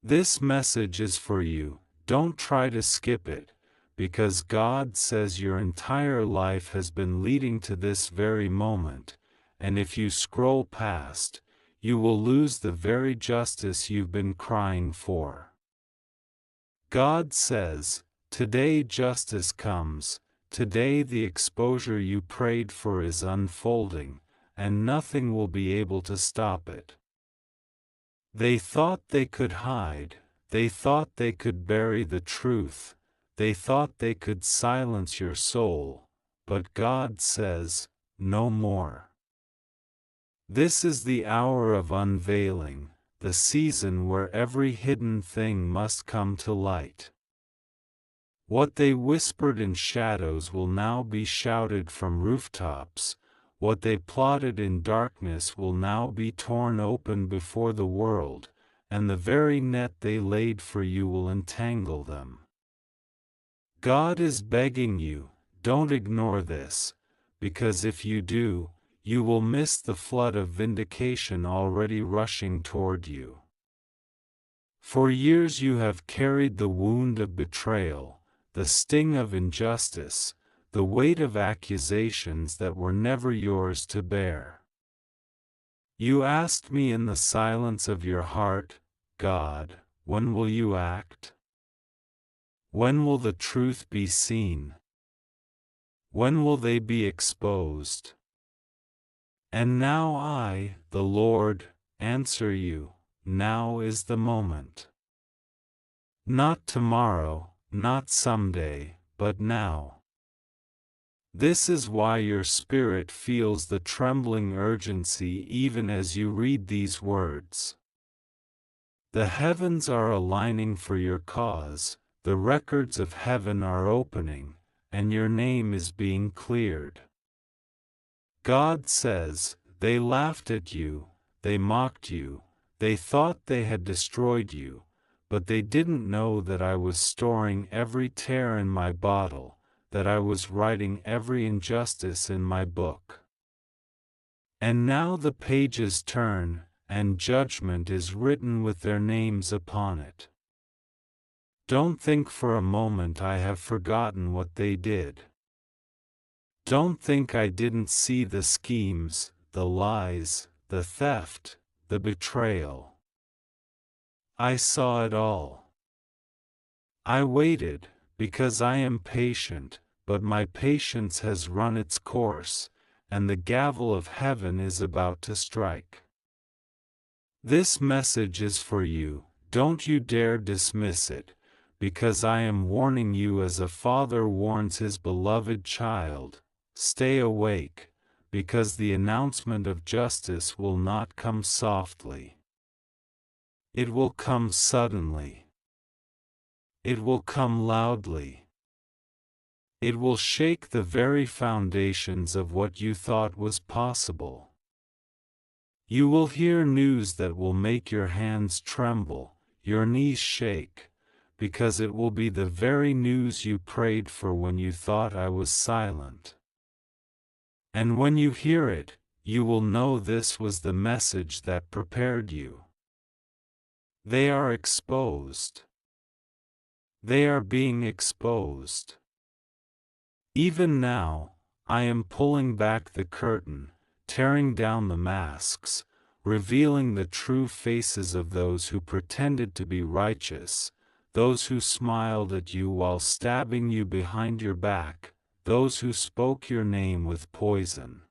This message is for you. Don't try to skip it, because God says your entire life has been leading to this very moment, and if you scroll past, you will lose the very justice you've been crying for. God says, today justice comes, today the exposure you prayed for is unfolding, and nothing will be able to stop it. They thought they could hide, they thought they could bury the truth, they thought they could silence your soul, but God says, no more. This is the hour of unveiling, the season where every hidden thing must come to light. What they whispered in shadows will now be shouted from rooftops. What they plotted in darkness will now be torn open before the world, and the very net they laid for you will entangle them. God is begging you, don't ignore this, because if you do, you will miss the flood of vindication already rushing toward you. For years you have carried the wound of betrayal, the sting of injustice, the weight of accusations that were never yours to bear. You asked me in the silence of your heart, God, when will you act? When will the truth be seen? When will they be exposed? And now I, the Lord, answer you, now is the moment. Not tomorrow, not someday, but now. This is why your spirit feels the trembling urgency even as you read these words. The heavens are aligning for your cause, the records of heaven are opening, and your name is being cleared. God says, they laughed at you, they mocked you, they thought they had destroyed you, but they didn't know that I was storing every tear in my bottle, that I was writing every injustice in my book. And now the pages turn, and judgment is written with their names upon it. Don't think for a moment I have forgotten what they did. Don't think I didn't see the schemes, the lies, the theft, the betrayal. I saw it all. I waited, because I am patient, but my patience has run its course, and the gavel of heaven is about to strike. This message is for you, don't you dare dismiss it, because I am warning you as a father warns his beloved child, stay awake, because the announcement of justice will not come softly. It will come suddenly. It will come loudly. It will shake the very foundations of what you thought was possible. You will hear news that will make your hands tremble, your knees shake, because it will be the very news you prayed for when you thought I was silent. And when you hear it, you will know this was the message that prepared you. They are exposed. They are being exposed. Even now, I am pulling back the curtain, tearing down the masks, revealing the true faces of those who pretended to be righteous, those who smiled at you while stabbing you behind your back, those who spoke your name with poison.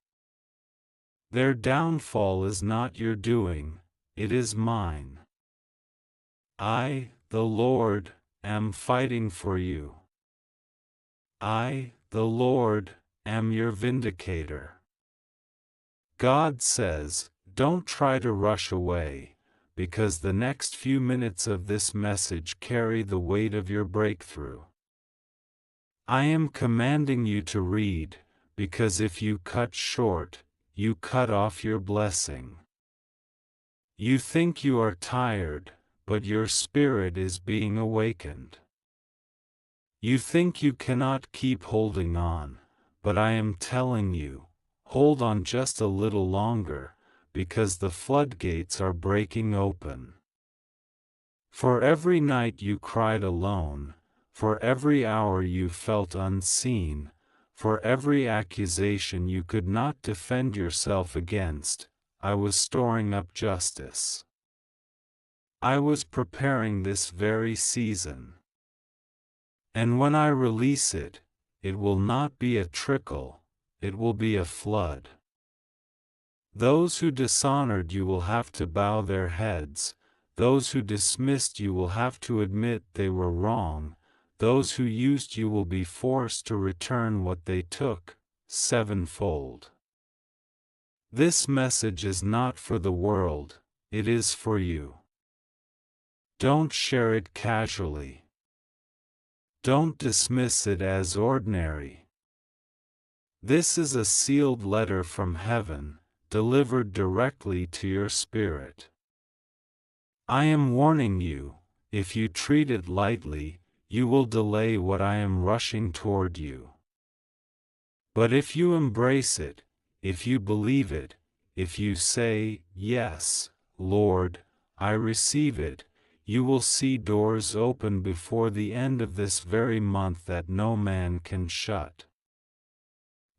Their downfall is not your doing, it is mine. I, the Lord, am fighting for you. I, the Lord, am your vindicator. God says, don't try to rush away, because the next few minutes of this message carry the weight of your breakthrough. I am commanding you to read, because if you cut short, you cut off your blessing. You think you are tired, but your spirit is being awakened. You think you cannot keep holding on, but I am telling you, hold on just a little longer, because the floodgates are breaking open. For every night you cried alone, for every hour you felt unseen, for every accusation you could not defend yourself against, I was storing up justice. I was preparing this very season. And when I release it, it will not be a trickle, it will be a flood. Those who dishonored you will have to bow their heads, those who dismissed you will have to admit they were wrong, those who used you will be forced to return what they took, sevenfold. This message is not for the world, it is for you. Don't share it casually. Don't dismiss it as ordinary. This is a sealed letter from heaven, delivered directly to your spirit. I am warning you, if you treat it lightly, you will delay what I am rushing toward you. But if you embrace it, if you believe it, if you say, "Yes, Lord, I receive it," you will see doors open before the end of this very month that no man can shut.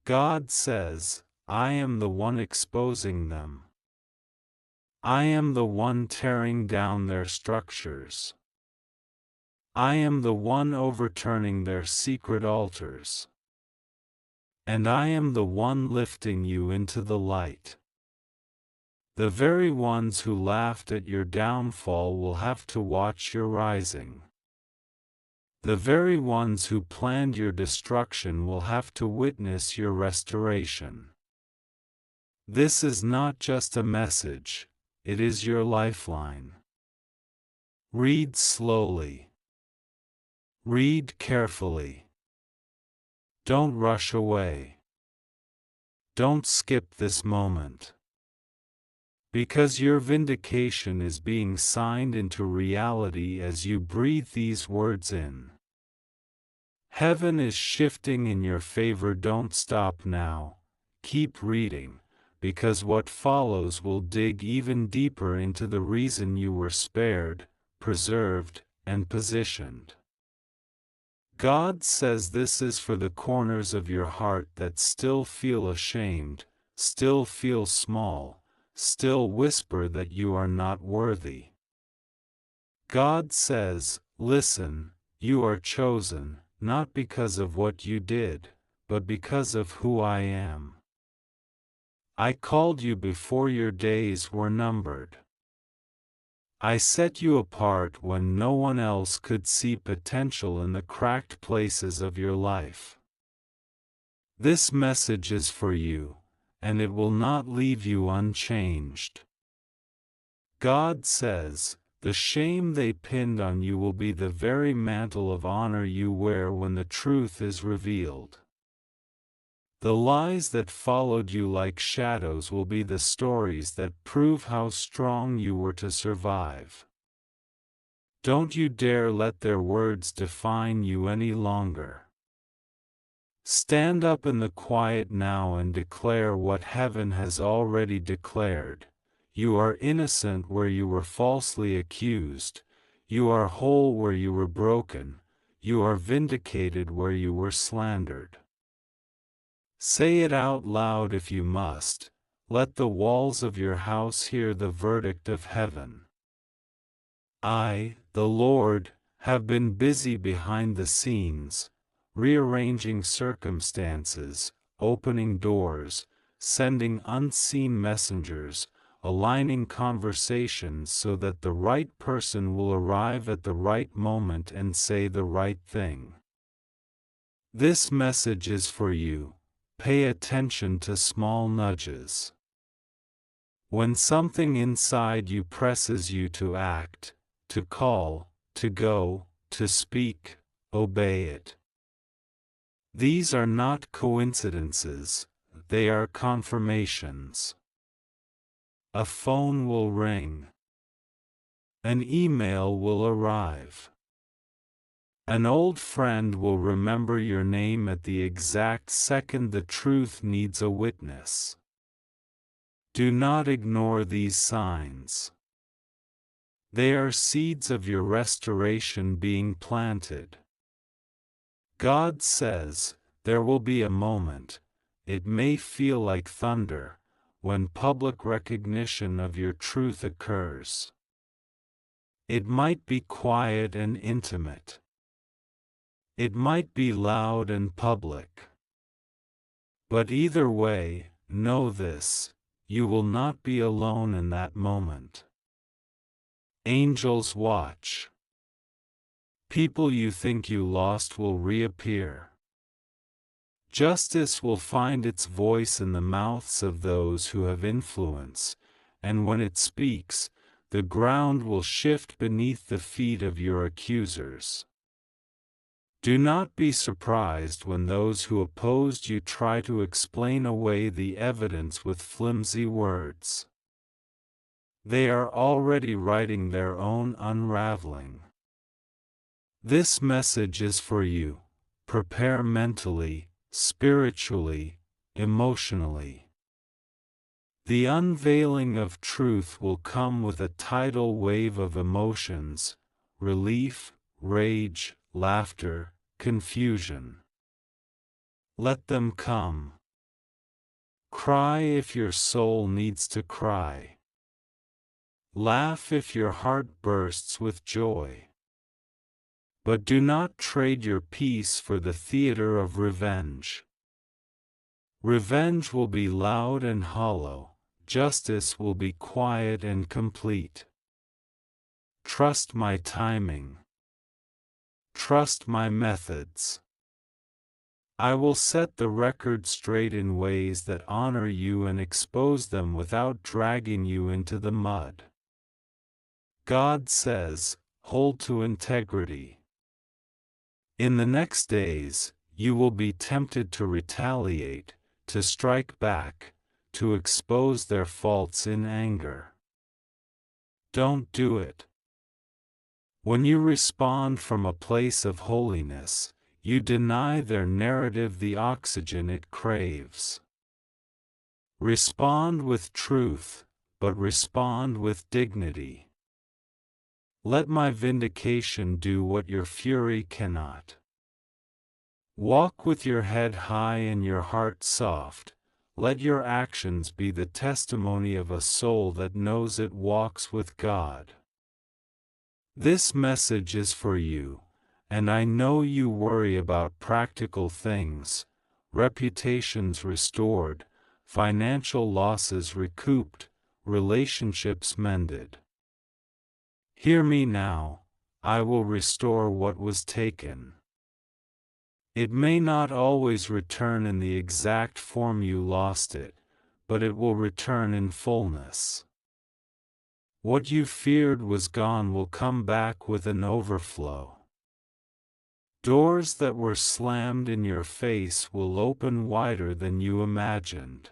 God says, I am the one exposing them. I am the one tearing down their structures. I am the one overturning their secret altars. And I am the one lifting you into the light. The very ones who laughed at your downfall will have to watch your rising. The very ones who planned your destruction will have to witness your restoration. This is not just a message, it is your lifeline. Read slowly. Read carefully. Don't rush away. Don't skip this moment. Because your vindication is being signed into reality as you breathe these words in. Heaven is shifting in your favor. Don't stop now. Keep reading, because what follows will dig even deeper into the reason you were spared, preserved, and positioned. God says this is for the corners of your heart that still feel ashamed, still feel small, still whisper that you are not worthy. God says, listen, you are chosen, not because of what you did, but because of who I am. I called you before your days were numbered. I set you apart when no one else could see potential in the cracked places of your life. This message is for you, and it will not leave you unchanged. God says, the shame they pinned on you will be the very mantle of honor you wear when the truth is revealed. The lies that followed you like shadows will be the stories that prove how strong you were to survive. Don't you dare let their words define you any longer. Stand up in the quiet now and declare what heaven has already declared. You are innocent where you were falsely accused. You are whole where you were broken. You are vindicated where you were slandered. Say it out loud if you must. Let the walls of your house hear the verdict of heaven. I, the Lord, have been busy behind the scenes, rearranging circumstances, opening doors, sending unseen messengers, aligning conversations so that the right person will arrive at the right moment and say the right thing. This message is for you. Pay attention to small nudges. When something inside you presses you to act, to call, to go, to speak, obey it. These are not coincidences, they are confirmations. A phone will ring. An email will arrive. An old friend will remember your name at the exact second the truth needs a witness. Do not ignore these signs. They are seeds of your restoration being planted. God says, there will be a moment, it may feel like thunder, when public recognition of your truth occurs. It might be quiet and intimate. It might be loud and public. But either way, know this, you will not be alone in that moment. Angels watch. People you think you lost will reappear. Justice will find its voice in the mouths of those who have influence, and when it speaks, the ground will shift beneath the feet of your accusers. Do not be surprised when those who opposed you try to explain away the evidence with flimsy words. They are already writing their own unraveling. This message is for you. Prepare mentally, spiritually, emotionally. The unveiling of truth will come with a tidal wave of emotions: relief, rage, laughter, confusion. Let them come. Cry if your soul needs to cry. Laugh if your heart bursts with joy. But do not trade your peace for the theater of revenge. Revenge will be loud and hollow. Justice will be quiet and complete. Trust my timing. Trust my methods. I will set the record straight in ways that honor you and expose them without dragging you into the mud. God says, hold to integrity. In the next days, you will be tempted to retaliate, to strike back, to expose their faults in anger. Don't do it. When you respond from a place of holiness, you deny their narrative the oxygen it craves. Respond with truth, but respond with dignity. Let my vindication do what your fury cannot. Walk with your head high and your heart soft. Let your actions be the testimony of a soul that knows it walks with God. This message is for you, and I know you worry about practical things: reputations restored, financial losses recouped, relationships mended. Hear me now, I will restore what was taken. It may not always return in the exact form you lost it, but it will return in fullness. What you feared was gone will come back with an overflow. Doors that were slammed in your face will open wider than you imagined.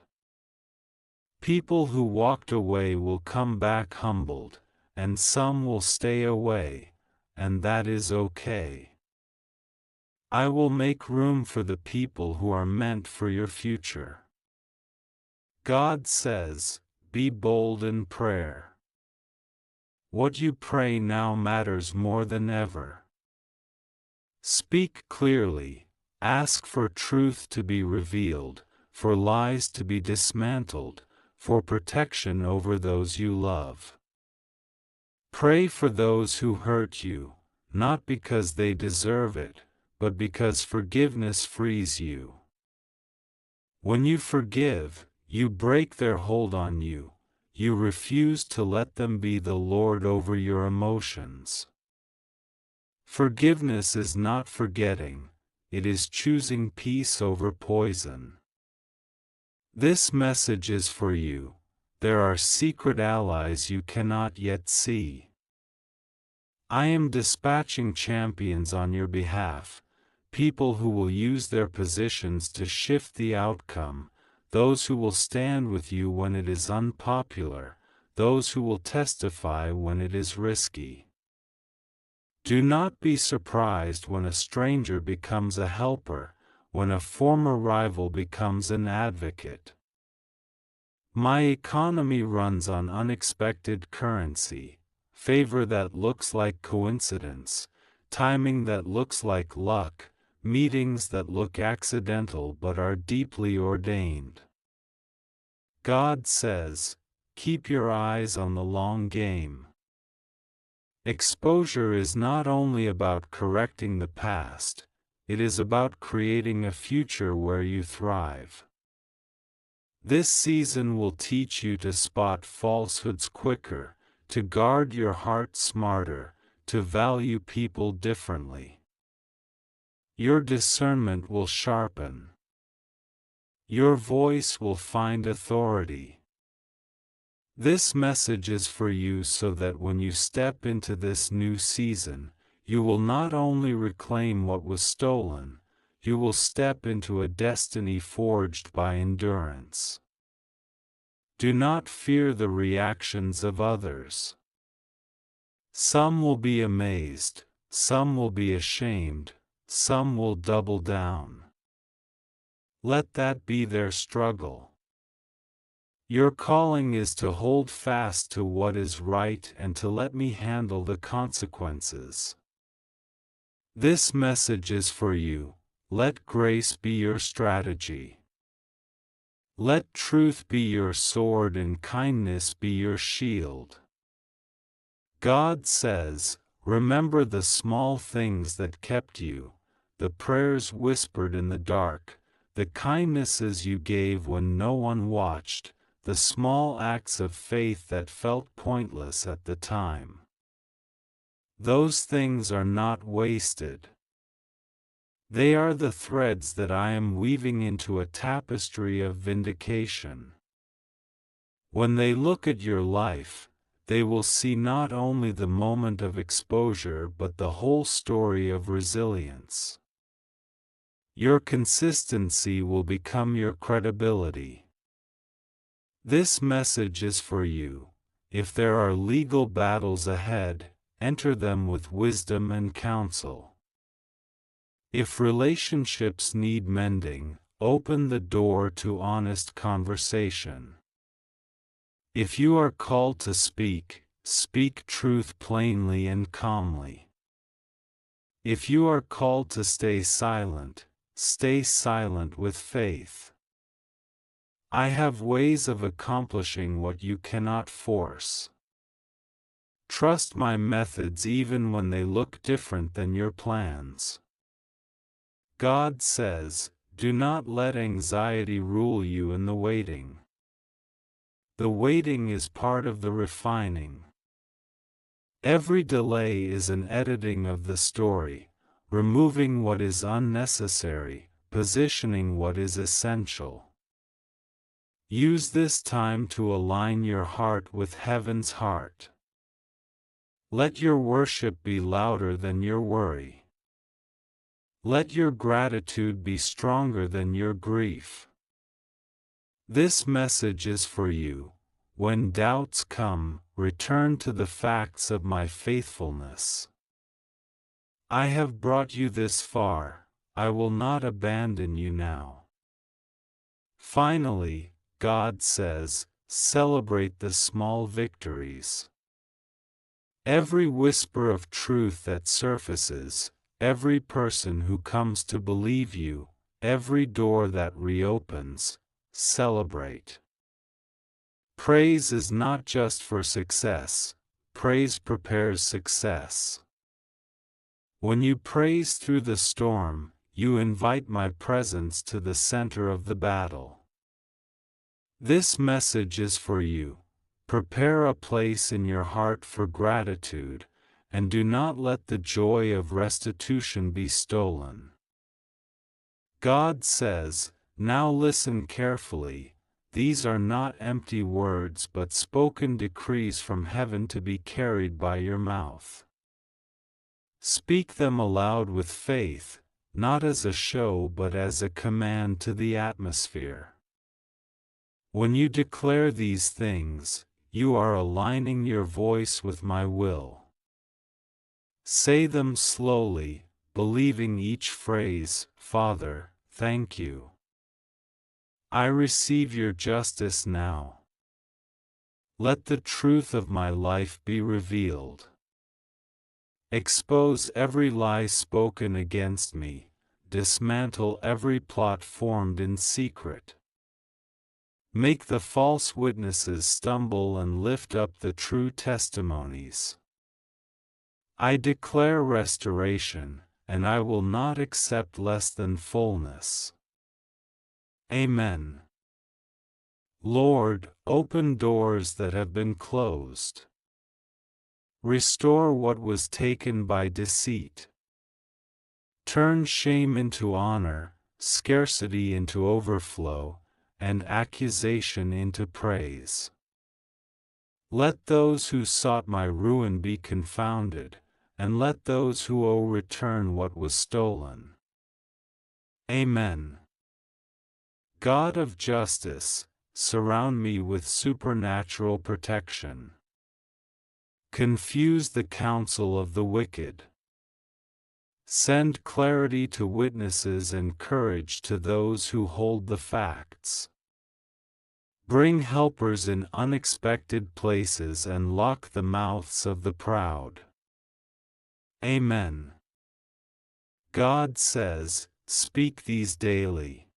People who walked away will come back humbled, and some will stay away, and that is okay. I will make room for the people who are meant for your future. God says, be bold in prayer. What you pray now matters more than ever. Speak clearly, ask for truth to be revealed, for lies to be dismantled, for protection over those you love. Pray for those who hurt you, not because they deserve it, but because forgiveness frees you. When you forgive, you break their hold on you. You refuse to let them be the Lord over your emotions. Forgiveness is not forgetting, it is choosing peace over poison. This message is for you. There are secret allies you cannot yet see. I am dispatching champions on your behalf, people who will use their positions to shift the outcome, those who will stand with you when it is unpopular, those who will testify when it is risky. Do not be surprised when a stranger becomes a helper, when a former rival becomes an advocate. My economy runs on unexpected currency, favor that looks like coincidence, timing that looks like luck, meetings that look accidental but are deeply ordained. God says, keep your eyes on the long game. Exposure is not only about correcting the past, it is about creating a future where you thrive. This season will teach you to spot falsehoods quicker, to guard your heart smarter, to value people differently. Your discernment will sharpen. Your voice will find authority. This message is for you so that when you step into this new season, you will not only reclaim what was stolen, you will step into a destiny forged by endurance. Do not fear the reactions of others. Some will be amazed, some will be ashamed, some will double down. Let that be their struggle. Your calling is to hold fast to what is right and to let me handle the consequences. This message is for you. Let grace be your strategy. Let truth be your sword and kindness be your shield. God says, remember the small things that kept you, the prayers whispered in the dark, the kindnesses you gave when no one watched, the small acts of faith that felt pointless at the time. Those things are not wasted. They are the threads that I am weaving into a tapestry of vindication. When they look at your life, they will see not only the moment of exposure but the whole story of resilience. Your consistency will become your credibility. This message is for you. If there are legal battles ahead, enter them with wisdom and counsel. If relationships need mending, open the door to honest conversation. If you are called to speak, speak truth plainly and calmly. If you are called to stay silent with faith. I have ways of accomplishing what you cannot force. Trust my methods even when they look different than your plans. God says, do not let anxiety rule you in the waiting. The waiting is part of the refining. Every delay is an editing of the story, removing what is unnecessary, positioning what is essential. Use this time to align your heart with heaven's heart. Let your worship be louder than your worry. Let your gratitude be stronger than your grief. This message is for you. When doubts come, return to the facts of my faithfulness. I have brought you this far, I will not abandon you now. Finally, God says, celebrate the small victories. Every whisper of truth that surfaces, every person who comes to believe you, every door that reopens, celebrate. Praise is not just for success, praise prepares success. When you praise through the storm, you invite my presence to the center of the battle. This message is for you. Prepare a place in your heart for gratitude, and do not let the joy of restitution be stolen. God says, now listen carefully, these are not empty words but spoken decrees from heaven to be carried by your mouth. Speak them aloud with faith, not as a show but as a command to the atmosphere. When you declare these things, you are aligning your voice with my will. Say them slowly, believing each phrase, Father, thank you. I receive your justice now. Let the truth of my life be revealed. Expose every lie spoken against me, dismantle every plot formed in secret. Make the false witnesses stumble and lift up the true testimonies. I declare restoration, and I will not accept less than fullness. Amen. Lord, open doors that have been closed. Restore what was taken by deceit. Turn shame into honor, scarcity into overflow, and accusation into praise. Let those who sought my ruin be confounded, and let those who owe return what was stolen. Amen. God of justice, surround me with supernatural protection. Confuse the counsel of the wicked. Send clarity to witnesses and courage to those who hold the facts. Bring helpers in unexpected places and lock the mouths of the proud. Amen. God says, speak these daily.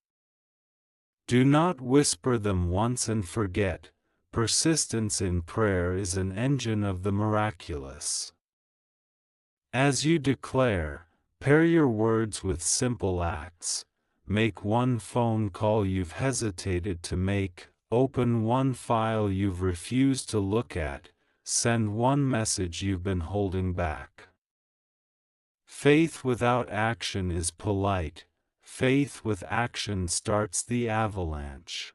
Do not whisper them once and forget. Persistence in prayer is an engine of the miraculous. As you declare, pair your words with simple acts. Make one phone call you've hesitated to make, open one file you've refused to look at, send one message you've been holding back. Faith without action is polite. Faith with action starts the avalanche.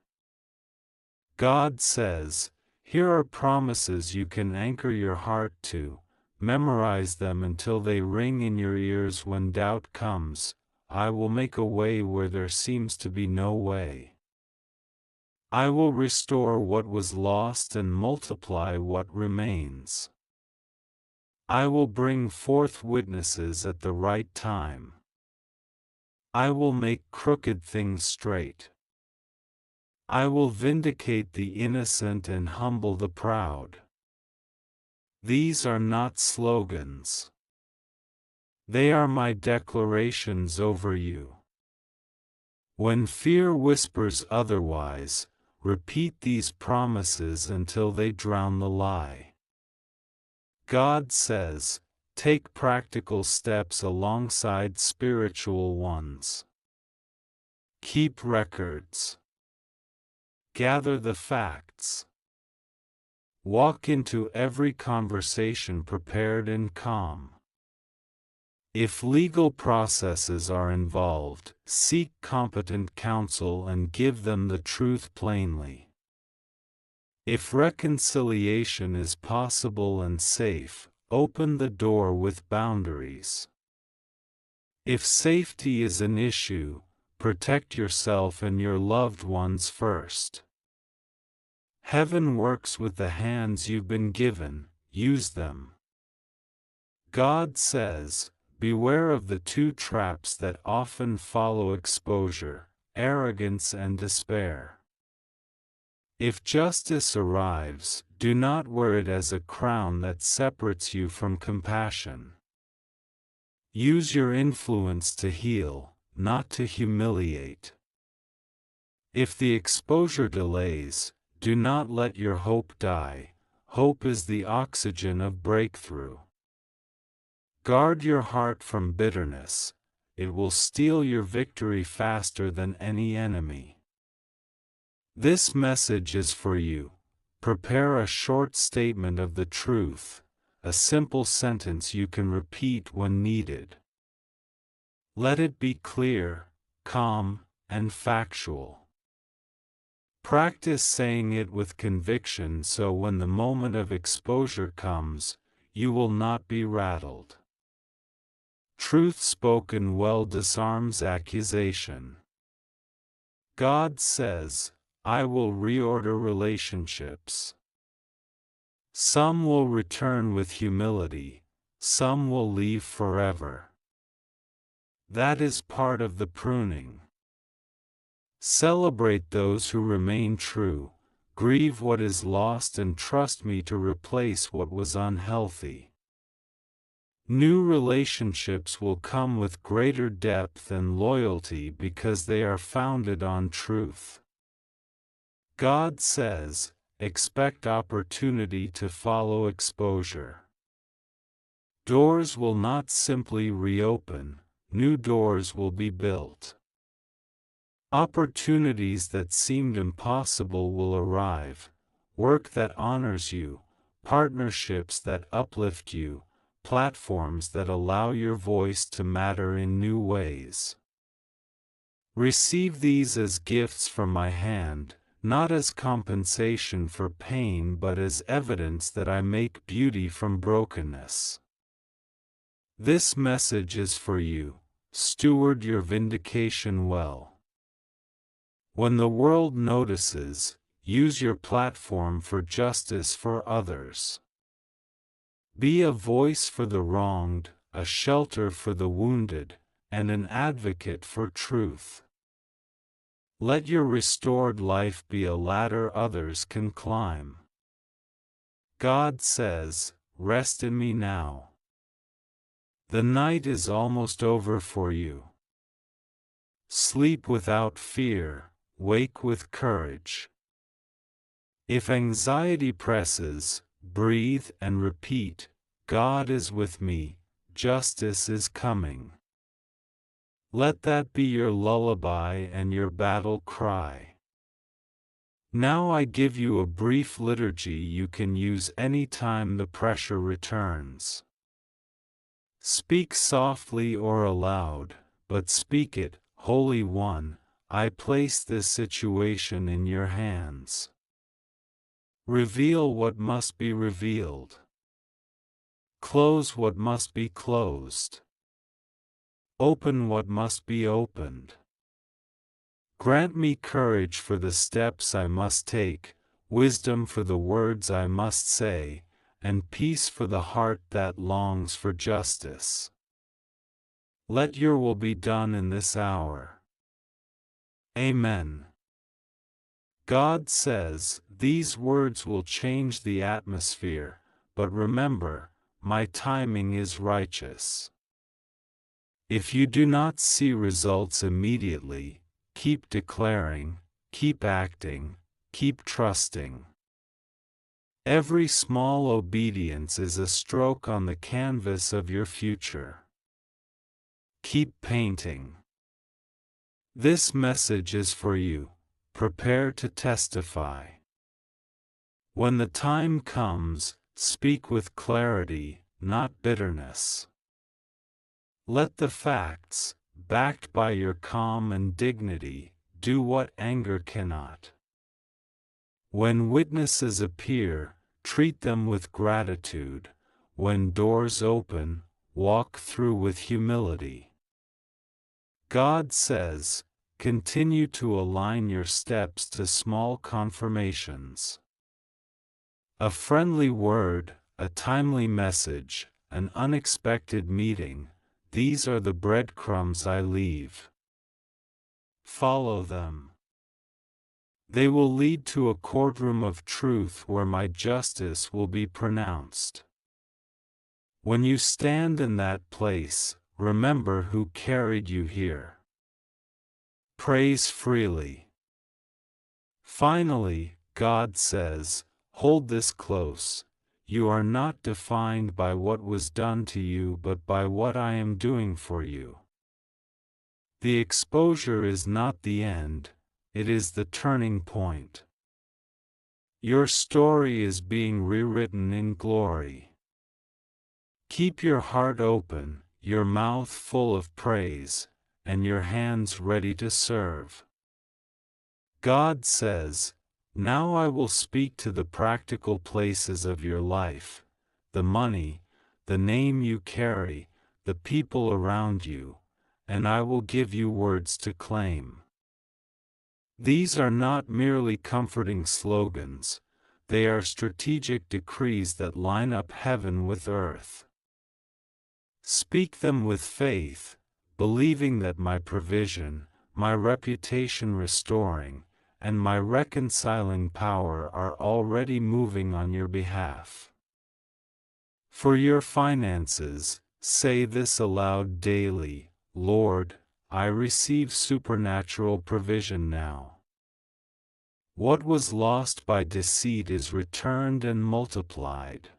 God says, here are promises you can anchor your heart to. Memorize them until they ring in your ears when doubt comes. I will make a way where there seems to be no way. I will restore what was lost and multiply what remains. I will bring forth witnesses at the right time. I will make crooked things straight. I will vindicate the innocent and humble the proud. These are not slogans. They are my declarations over you. When fear whispers otherwise, repeat these promises until they drown the lie. God says, take practical steps alongside spiritual ones. Keep records. Gather the facts. Walk into every conversation prepared and calm. If legal processes are involved, seek competent counsel and give them the truth plainly. If reconciliation is possible and safe, open the door with boundaries. If safety is an issue, protect yourself and your loved ones first. Heaven works with the hands you've been given, use them. God says, beware of the two traps that often follow exposure, arrogance and despair. If justice arrives, do not wear it as a crown that separates you from compassion. Use your influence to heal, not to humiliate. If the exposure delays, do not let your hope die. Hope is the oxygen of breakthrough. Guard your heart from bitterness. It will steal your victory faster than any enemy. This message is for you. Prepare a short statement of the truth, a simple sentence you can repeat when needed. Let it be clear, calm, and factual. Practice saying it with conviction so when the moment of exposure comes, you will not be rattled. Truth spoken well disarms accusation. God says, I will reorder relationships. Some will return with humility, some will leave forever. That is part of the pruning. Celebrate those who remain true, grieve what is lost and trust me to replace what was unhealthy. New relationships will come with greater depth and loyalty because they are founded on truth. God says, expect opportunity to follow exposure. Doors will not simply reopen, new doors will be built. Opportunities that seemed impossible will arrive, work that honors you, partnerships that uplift you, platforms that allow your voice to matter in new ways. Receive these as gifts from my hand, not as compensation for pain but as evidence that I make beauty from brokenness. This message is for you. Steward your vindication well. When the world notices, use your platform for justice for others. Be a voice for the wronged, a shelter for the wounded, and an advocate for truth. Let your restored life be a ladder others can climb. God says, rest in me now. The night is almost over for you. Sleep without fear, wake with courage. If anxiety presses, breathe and repeat, God is with me, justice is coming. Let that be your lullaby and your battle cry. Now I give you a brief liturgy you can use anytime the pressure returns. Speak softly or aloud, but speak it, Holy One, I place this situation in your hands. Reveal what must be revealed. Close what must be closed. Open what must be opened. Grant me courage for the steps I must take, wisdom for the words I must say, and peace for the heart that longs for justice. Let your will be done in this hour. Amen. God says, these words will change the atmosphere, but remember, my timing is righteous. If you do not see results immediately, keep declaring, keep acting, keep trusting. Every small obedience is a stroke on the canvas of your future. Keep painting. This message is for you. Prepare to testify. When the time comes, speak with clarity, not bitterness. Let the facts, backed by your calm and dignity, do what anger cannot. When witnesses appear, treat them with gratitude. When doors open, walk through with humility. God says, continue to align your steps to small confirmations. A friendly word, a timely message, an unexpected meeting, these are the breadcrumbs I leave. Follow them. They will lead to a courtroom of truth where my justice will be pronounced. When you stand in that place, remember who carried you here. Praise freely. Finally, God says, hold this close. You are not defined by what was done to you but by what I am doing for you. The exposure is not the end, it is the turning point. Your story is being rewritten in glory. Keep your heart open, your mouth full of praise, and your hands ready to serve. God says, now I will speak to the practical places of your life, the money, the name you carry, the people around you, and I will give you words to claim. These are not merely comforting slogans, they are strategic decrees that line up heaven with earth. Speak them with faith, believing that my provision, my reputation restoring, and my reconciling power are already moving on your behalf. For your finances, say this aloud daily: Lord, I receive supernatural provision now. What was lost by deceit is returned and multiplied.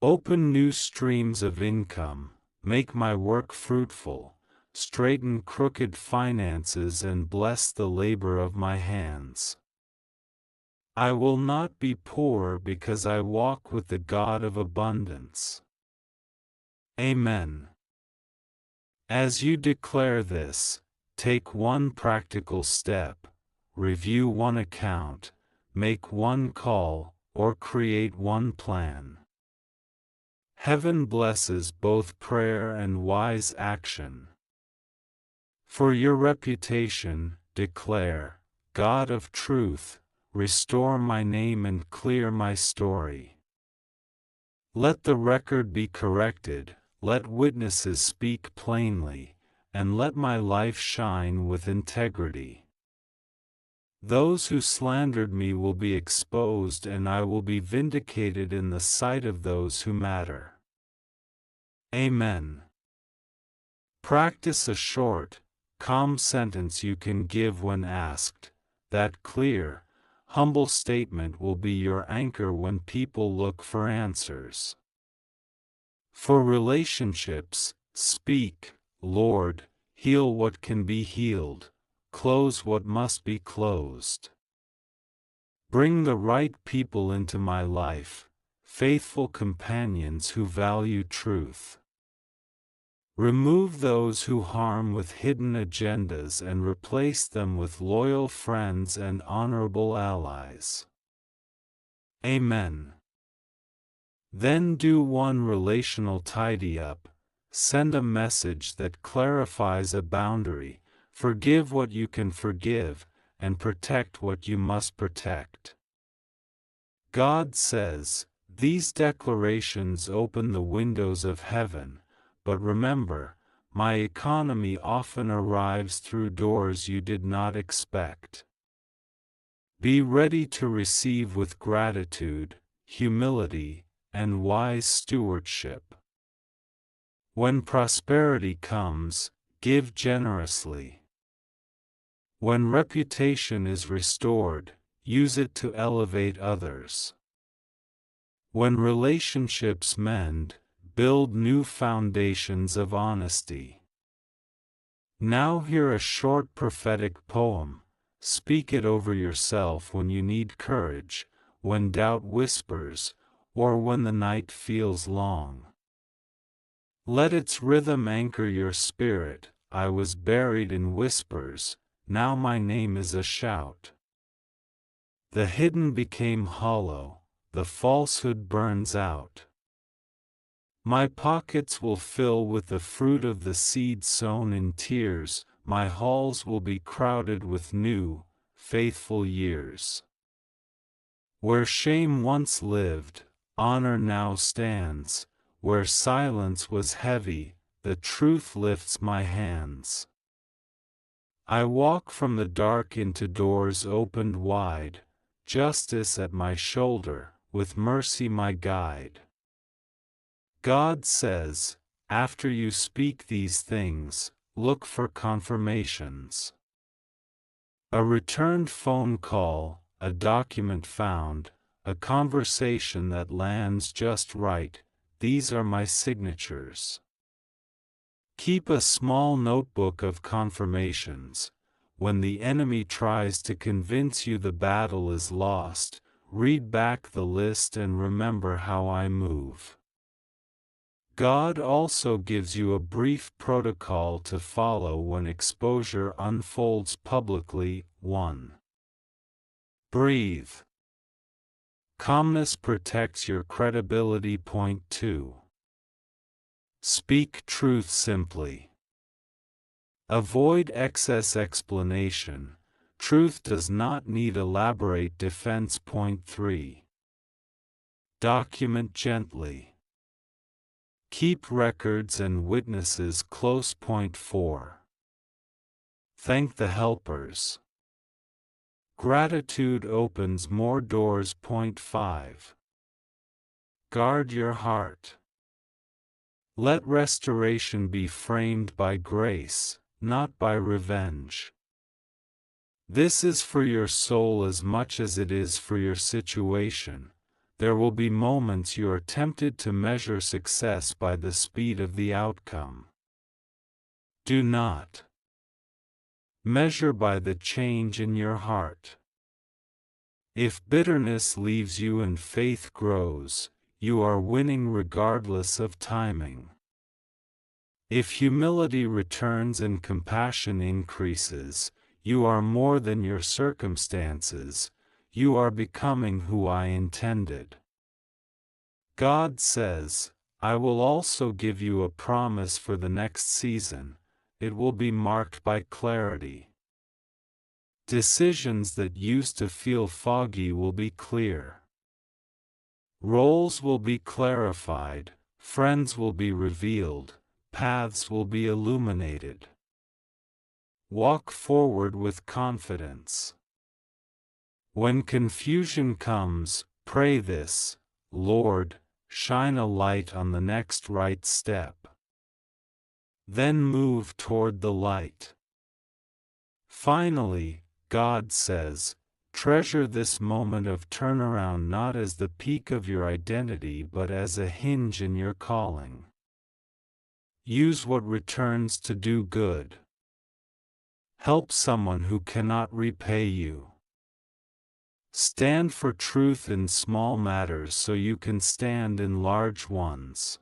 Open new streams of income, make my work fruitful, straighten crooked finances and bless the labor of my hands. I will not be poor because I walk with the God of abundance. Amen. As you declare this, take one practical step: review one account, make one call, or create one plan. Heaven blesses both prayer and wise action. For your reputation, declare, God of truth, restore my name and clear my story. Let the record be corrected, let witnesses speak plainly, and let my life shine with integrity. Those who slandered me will be exposed, and I will be vindicated in the sight of those who matter. Amen. Practice a short, calm sentence you can give when asked. That clear, humble statement will be your anchor when people look for answers. For relationships, speak, Lord, heal what can be healed, close what must be closed. Bring the right people into my life, faithful companions who value truth. Remove those who harm with hidden agendas and replace them with loyal friends and honorable allies. Amen. Then do one relational tidy-up, send a message that clarifies a boundary, forgive what you can forgive, and protect what you must protect. God says, these declarations open the windows of heaven, but remember, my economy often arrives through doors you did not expect. Be ready to receive with gratitude, humility, and wise stewardship. When prosperity comes, give generously. When reputation is restored, use it to elevate others. When relationships mend, build new foundations of honesty. Now hear a short prophetic poem. Speak it over yourself when you need courage, when doubt whispers, or when the night feels long. Let its rhythm anchor your spirit. I was buried in whispers, now my name is a shout. The hidden became hollow, the falsehood burns out. My pockets will fill with the fruit of the seed sown in tears, my halls will be crowded with new, faithful years. Where shame once lived, honor now stands, where silence was heavy, the truth lifts my hands. I walk from the dark into doors opened wide, justice at my shoulder, with mercy my guide. God says, after you speak these things, look for confirmations. A returned phone call, a document found, a conversation that lands just right, these are my signatures. Keep a small notebook of confirmations. When the enemy tries to convince you the battle is lost, read back the list and remember how I move. God also gives you a brief protocol to follow when exposure unfolds publicly. 1. Breathe. Calmness protects your credibility. Point 2. Speak truth simply. Avoid excess explanation. Truth does not need elaborate defense. Point 3. Document gently. Keep records and witnesses close. Point 4. Thank the helpers. Gratitude opens more doors. Point 5. Guard your heart. Let restoration be framed by grace, not by revenge. This is for your soul as much as it is for your situation. There will be moments you are tempted to measure success by the speed of the outcome. Do not measure by the change in your heart. If bitterness leaves you and faith grows, you are winning regardless of timing. If humility returns and compassion increases, you are more than your circumstances, you are becoming who I intended. God says, I will also give you a promise for the next season. It will be marked by clarity. Decisions that used to feel foggy will be clear. Roles will be clarified, friends will be revealed, paths will be illuminated. Walk forward with confidence. When confusion comes, pray this: Lord, shine a light on the next right step. Then move toward the light. Finally, God says, treasure this moment of turnaround not as the peak of your identity but as a hinge in your calling. Use what returns to do good. Help someone who cannot repay you. Stand for truth in small matters so you can stand in large ones.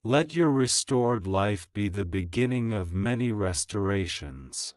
Let your restored life be the beginning of many restorations.